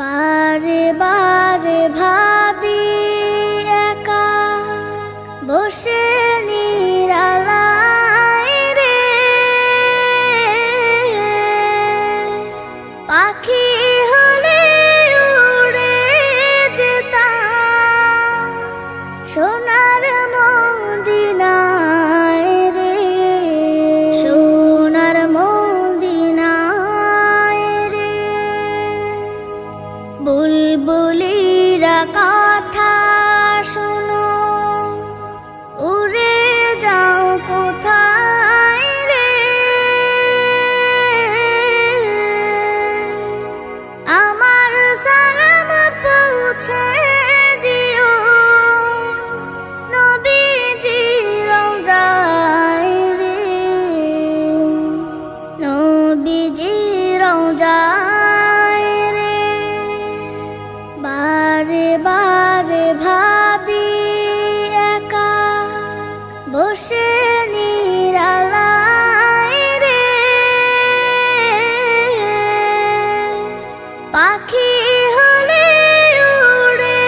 বারে বারে ভাবি একা বসে নিরালায় রে, পাখি হলে উড়ে যেতাম সোনার মদিনায় রে, সোনার মদিনায় রে। বুলবুলিরা কথা শোনো, উড়ে যাও কোথায় রে, আমার সালাম পৌঁছে দিও নবীজি রওজায় রে, নবীজি রওজায় রে। বারে বারে ভাবি একা বসে নিরালায় রে, পাখি হলে উড়ে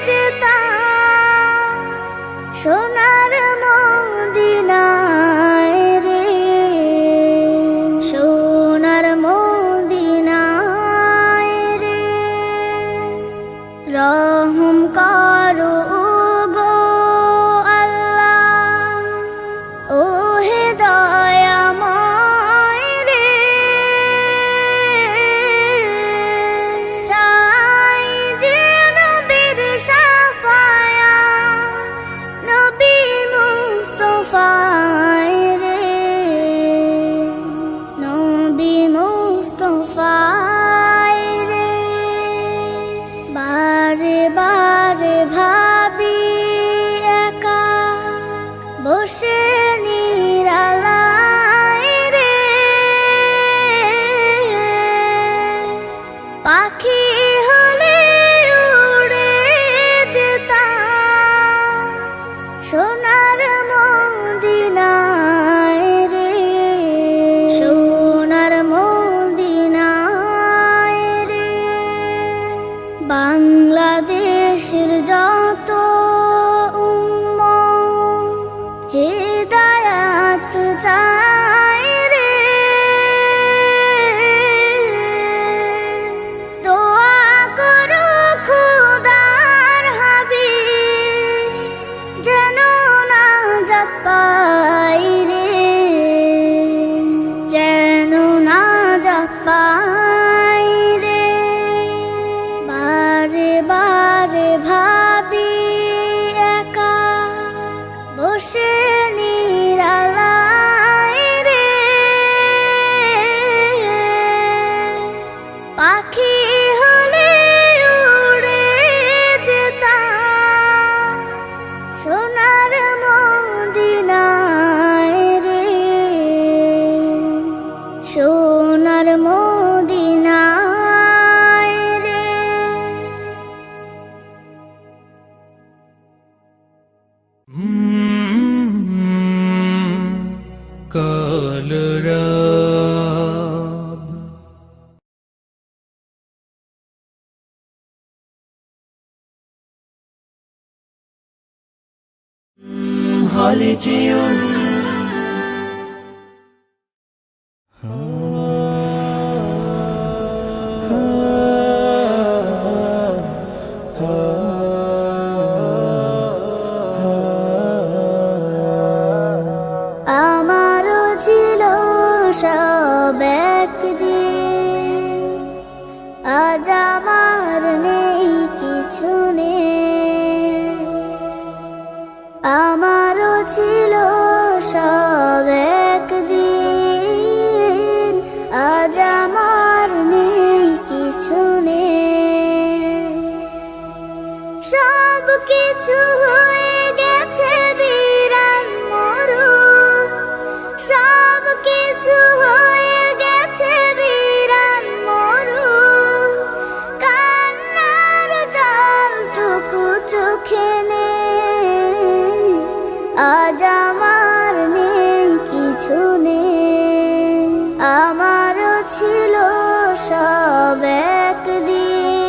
যেতাম সোনার মদিনায় রে, সোনার মদিনায় রে। রহম করো গো আল্লাহ, ও হে দয়াময় রে, চাই যে নবীর শাফায়াত, নবী মুস্তাফায় রে, নবী মুস্তাফায় রে। বারে বারে ভাবি একা বসে নিরালায় রে, পাখি হলে উড়ে যেতাম সোনার মদিনায় রে, সোনার মদিনায় রে। বাংলাদেশের যত উম্মত হিদায়াত চায় রে, দোয়া করো খোদার হাবিব যেন নাজাত পাই রে, যেন নাজাত পাই রে। বারে বারে ভাবি একা বসে নিরালায় রে, পাখি হলে উড়ে যেতাম সোনার মদিনায় রে, সোনার মদিনায় রে। কলরব হলে যেও আমারও ছিল সব একদিন, আজ আমার নেই কিছু নেই। আমারও ছিল সব একদিন, আজ আমার নেই কিছু নেই। সব কিছু হয়ে গেছে বিরান মরু, সব কিছু হয়ে গেছে বিরান মরু, কান্নার জলটুকু চোখে নেই, আজ আমার নেই কিছু নেই। আমারও ছিল সব একদিন,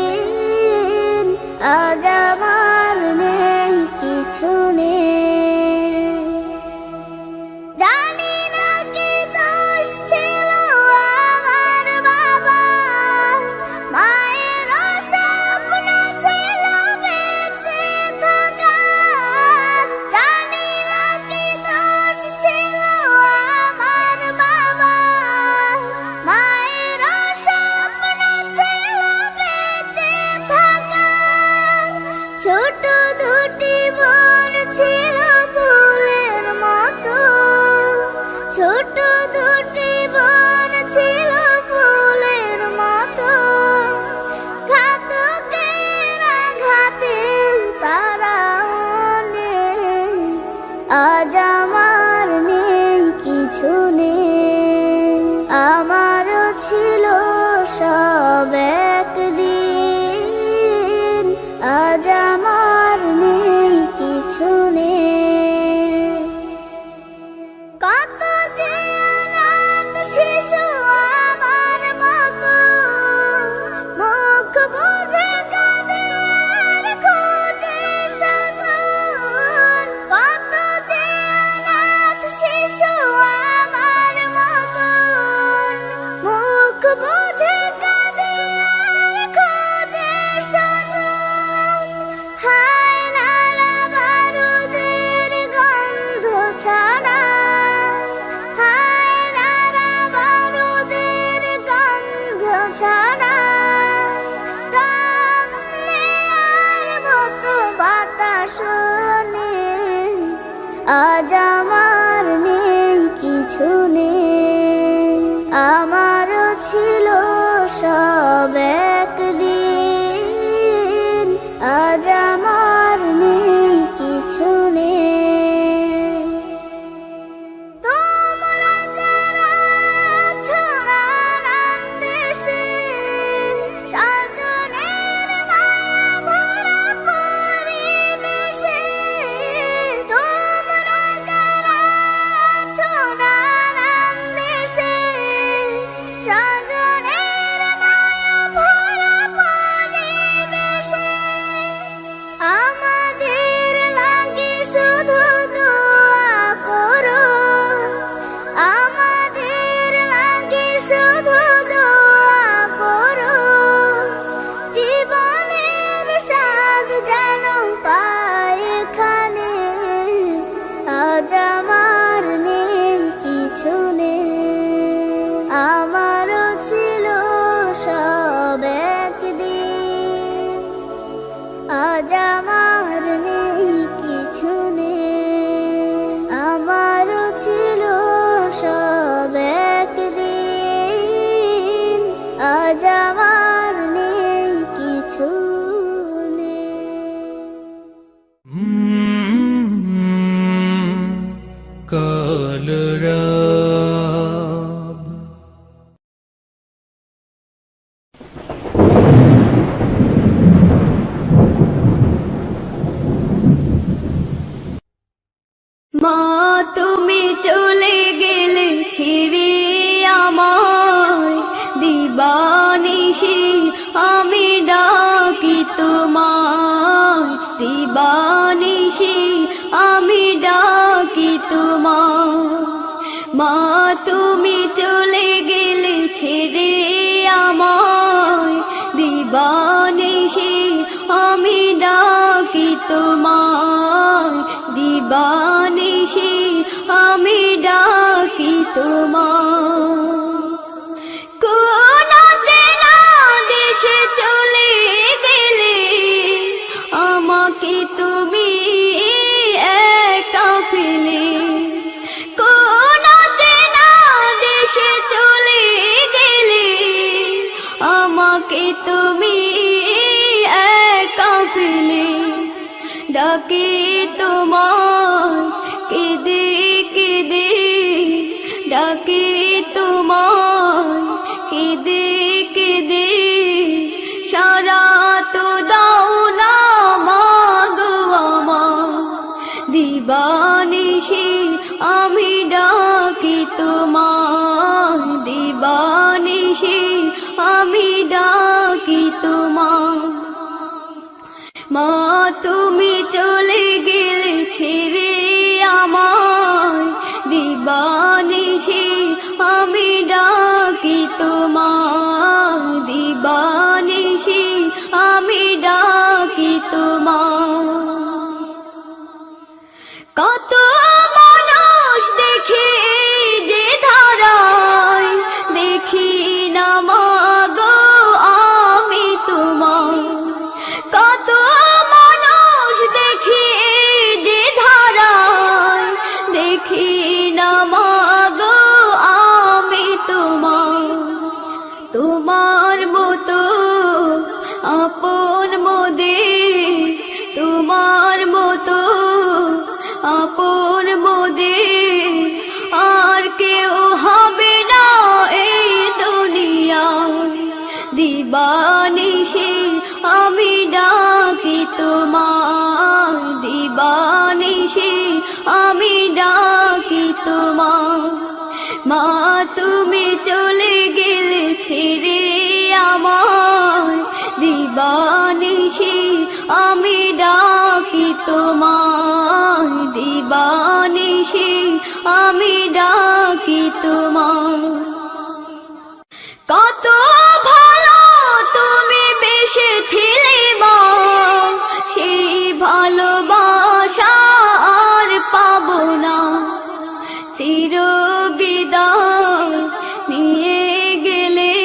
আজ আমার নেই কিছু নেই, আমারও ছিল সব একদিন, আজ আমার নেই কিছু নেই। কলরব মা তুমি চলে গেলে ছেড়ে আমায়, দিবানিশি আমি ডাকি তোমায়, দিবানিশি আমি ডাকি তোমায়। মা তুমি চলে গেলে ছেড়ে আমায়, দিবানিশি আমি ডাকি তোমায়, দিবানিশি আমি ডাকি তোমায়। কোন চেনা দেশে চলে গেলে আমাকে তুমি একা ফেলে, কোন চেনা দেশে চলে গেলে আমাকে তুমি একা ফেলে, ডাকি তোমায় কেঁদে কেঁদে, ডাকি তোমায় কেঁদে কেঁদে, সারা তো দাও না মাগো আমার, দিবানিশি আমি ডাকি তোমায়, দিবানিশি আমি ডাকি তোমায়। মা তুমি চলে গেলে ছেড়ে আমায়, দিবানিশি আমি ডাকি তোমায়, দিবানিশি আমি ডাকি তোমায়। কত মানুষ দেখি যে ধারায়, দেখি না মাগো আমি তোমায়, কত মানুষ দেখি যে ধারায়, দেখি না মাগো আমি তোমায়। তোমার মতো আপন মোদের, তোমার মতো আপন মোদের আর কেউ হবে না এই দুনিয়ায়, দিবানিশি আমি ডাকি তোমায়, দিবানিশি আমি ডাকি তোমায়। মা তুমি চলে গেলে ছেড়ে আমায়, দিবানিশি আমি ডাকি তোমায়, দিবানিশি আমি ডাকি তোমায়। কত ভালো তুমি বেসেছিলে মা, সেই ভালোবাসা আর পাবো না, চির বিদায় নিয়ে গেলে,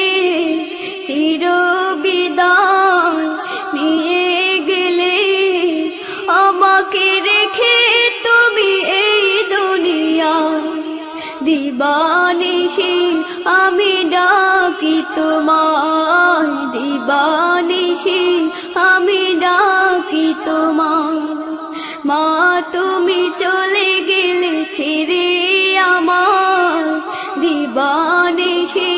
চির বিদায় নিয়ে গেলে, আমাকে রেখে তুমি এই দুনিয়ায়, দিবানিশি আমি ডাকি তোমায়, দিবানিশি আমি ডাকি তোমায়। মা তুমি চলে গেলে ছেড়ে আমায়, দিবানিশি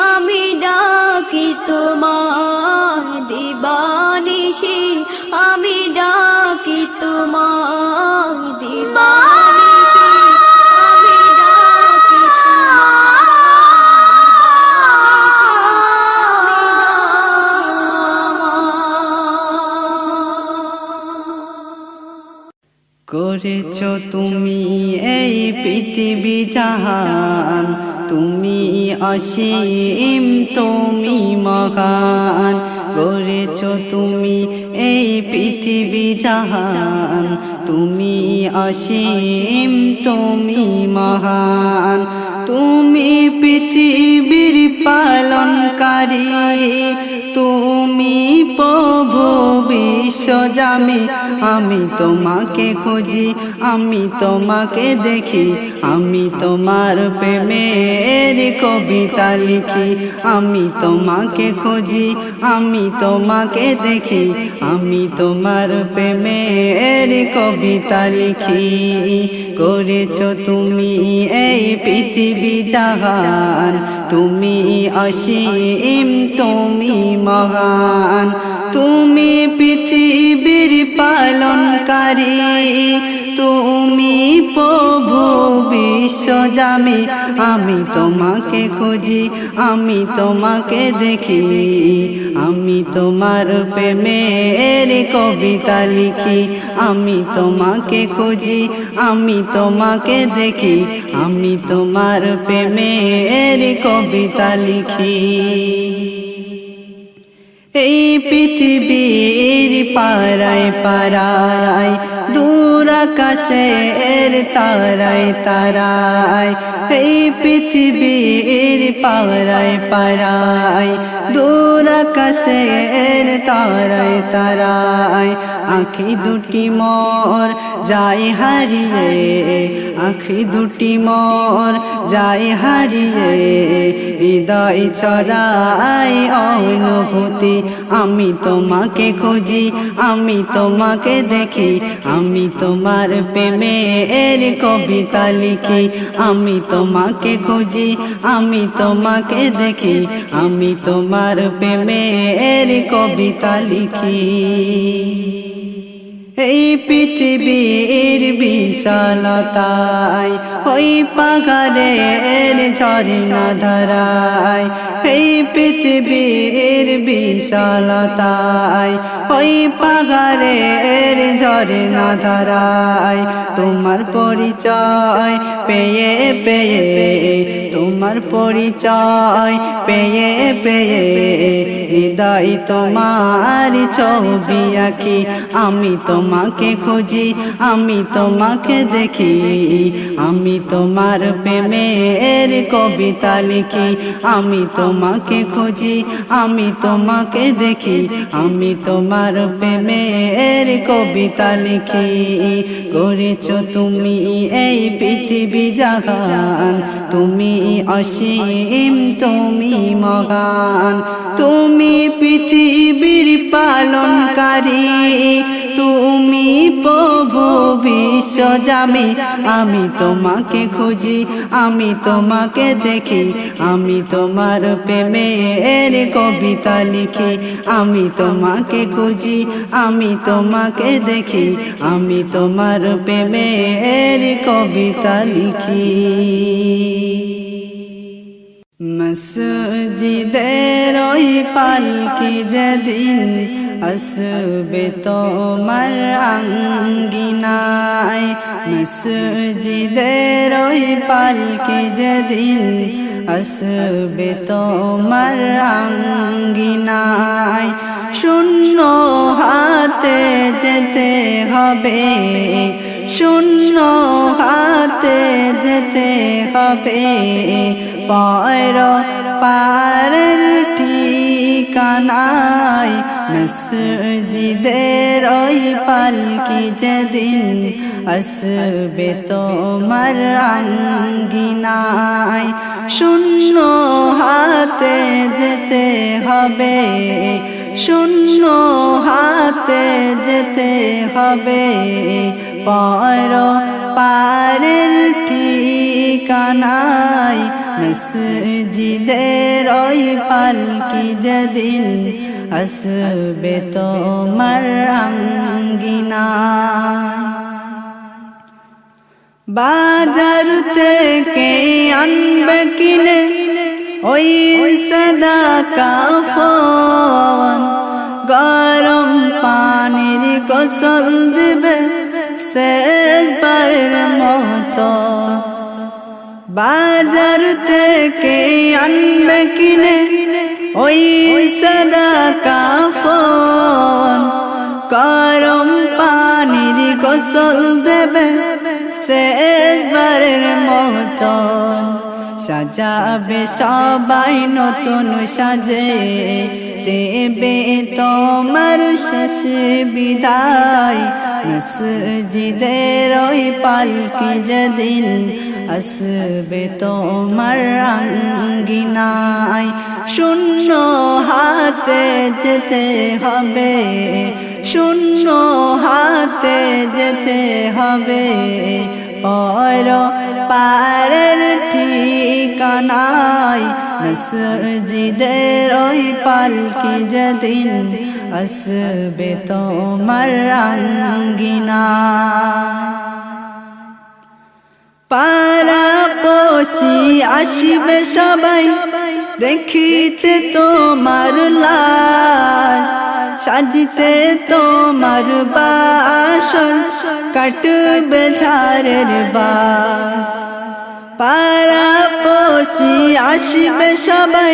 আমি ডাকি তোমায়, দিবানিশি আমি ডাকি তোমায়, দিবানিশি আমি ডাকি করেছ তুমি এই পৃথিবী জাহান, তুমি অসীম তুমি মহান, করেছ তুমি এই পৃথিবী জাহান, তুমি অসীম তুমি মহান, তুমি পৃথিবীর পালনকারী, তুমি প্রভু বিশ্ব বিশ্বজামি আমি তোমাকে খুঁজি আমি তোমাকে দেখি আমি তোমার প্রেমের কবিতা লিখি আমি তোমাকে খুঁজি আমি তোমাকে দেখি আমি তোমার প্রেমের কবিতা লিখি করেছো তুমি এই পৃথিবী জাহান তুমি অসীম তুমি মহান তুমি পৃথিবীর পালনকারী তুমি প্রভু বিশ্বজামি আমি তোমাকে খুঁজি আমি তোমাকে দেখি আমি তোমার প্রেমের কবিতা লিখি আমি তোমাকে খুঁজি আমি তোমাকে দেখি আমি তোমার প্রেমের কবিতা লিখি এই পৃথিবীর পারায় পারায় দূর আকাশের তারায় তারায় এই পৃথিবীর পারায় পারায় দূর আকাশের তারায় তারায় আঁখি দুটি মোর যায় হারিয়ে আঁখি দুটি মোর যায় হারিয়ে হৃদয় ছড়ায় অনুভূতি আমি তোমাকে খুঁজি আমি তোমাকে দেখি আমি তোমার প্রেমের কবিতা লিখি আমি তোমাকে খুঁজি আমি তোমাকে দেখি আমি তোমার প্রেমের কবিতা লিখি এই পৃথিবীর বিশালতায় ওই পাহাড়ের ঝর্ণা ধারায় এই পৃথিবীর বিশালতায় ওই পাহাড়ের ঝর্ণা ধারায় তোমার পরিচয় পেয়ে পেয়ে তোমার পরিচয় পেয়ে পেয়ে হৃদয় তোমার ছবি আঁকি আমি তোমাকে খুঁজি আমি তোমাকে দেখি আমি তোমার প্রেমের কবিতা লিখি আমি তোমাকে খুঁজি আমি তোমাকে দেখি আমি তোমার প্রেমের কবিতা লিখি করেছো তুমি এই পৃথিবী জাহান তুমি অসীম তুমি মহান তুমি পৃথিবীর পালনকারী তুমি প্রভু বিশ্বজামি আমি তোমাকে খুঁজি আমি তোমাকে দেখি আমি তোমার প্রেমের কবিতা লিখি আমি তোমাকে খুঁজি আমি তোমাকে দেখি আমি তোমার প্রেমের কবিতা লিখি মসজিদের ওই পালকি যেদিন আসবে তোমার আঙ্গিনায় মসজিদের ওই পালকি যেদিন আসবে তোমার আঙ্গিনায় শূন্য হাতে যেতে হবে শূন্য হাতে যেতে হবে পারের ঠিকানায় মসজিদের ওই পালকি যেদিন আসবে তোমার আঙ্গিনায় শূন্য হাতে যেতে হবে শূন্য হাতে যেতে হবে পারের ঠিকানায় মসজিদের ওই পালকি যেদিন আসবে তোমার আঙ্গিনায় বাজার থেকে আনবে কিনে ওই সাদা কাফন গরম পানির গোসল দিবে শেষবারের মতো বাজার থেকে আনবে কিনে ওই সাদা কাফন গরম পানির গোসল দেবে শেষবারের মতো সাজাবে সবাই নতুন সাজে দেবে তোমার আসে বিদায় মসজিদের ওই পালকি যেদিন আসবে তোমার আঙ্গিনায় শূন্য হাতে যেতে হবে শূন্য হাতে যেতে হবে পর পারের ঠিকানায় মসজিদের ওই পালকি যেদিন আসবে তোমার আঙ্গিনায় পাড়া পড়শি আসবে সবাই দেখিতে তোমার লাশ সাজিতে তোমার বাসর কাটবে ঝাড়ের বাস পাড়া পড়শি আসবে সবাই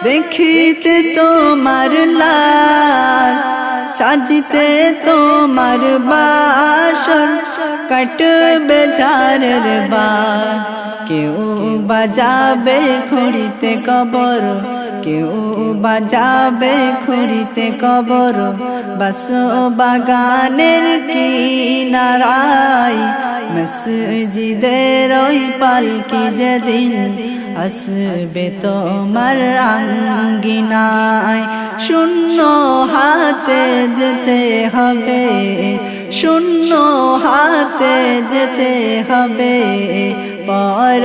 দেখিতে তোমার লাশ সাজিতে তোমার বাসর কাটবে ঝাড়ের বাস কেউ বাজাবে খুঁড়িতে কবর কেউ বাজাবে খুঁড়িতে কবর বাস বাগানের কিনারায় মসজিদের ওই পালকি যেদিন আসবে তোমার আঙ্গিনায় শূন্য হাতে যেতে হবে শূন্য হাতে যেতে হবে পর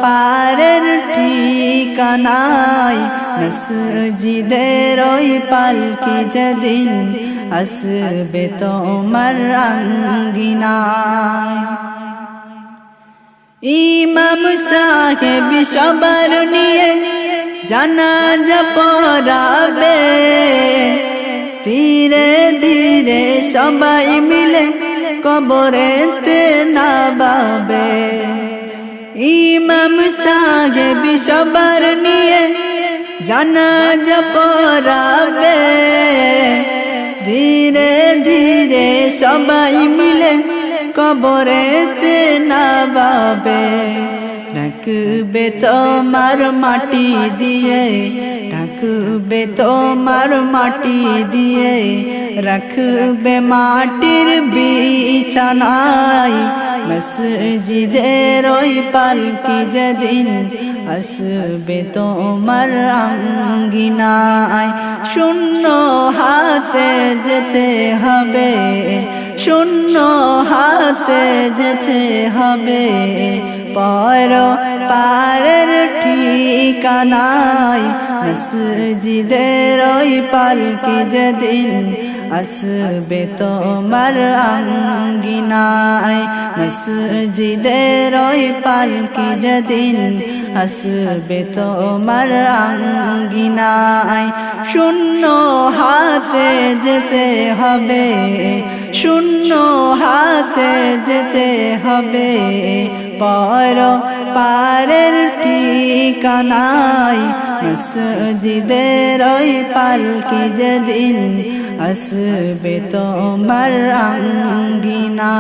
পারের ঠিকানায় মসজিদের ওই পালকি যেদিন আসবে তোমার আঙ্গিনায় ইমাম সাহেব সবার নিয়ে জানাজা পড়াবে ধীরে ধীরে সবাই মিলে কবরেতে নামাবে ইমাম সাহেব সবার নিয়ে জানাজা পড়াবে ধীরে ধীরে সবাই মিলে কবরেতে নামাবে ঢাকবে তোমার মাটি দিয়ে ঢাকবে তোমার মাটি দিয়ে রাখবে মাটির বিছানায় মসজিদের ওই পালকি যেদিন আসবে তোমার আঙ্গিনায় শূন্য হাতে যেতে হবে শূন্য হাতে যেতে হবে পর পারের ঠিকানায় মসজিদের ওই পালকি যেদিন আসবে তোমার আঙ্গিনায় মসজিদের ওই পালকি যেদিন আসবে তোমার আঙ্গিনায় শূন্য হাতে যেতে হবে শূন্য হাতে যেতে হবে পর পারের ঠিকানায় মসজিদের ওই পালকি যেদিন আসবে তোমার আঙ্গিনায়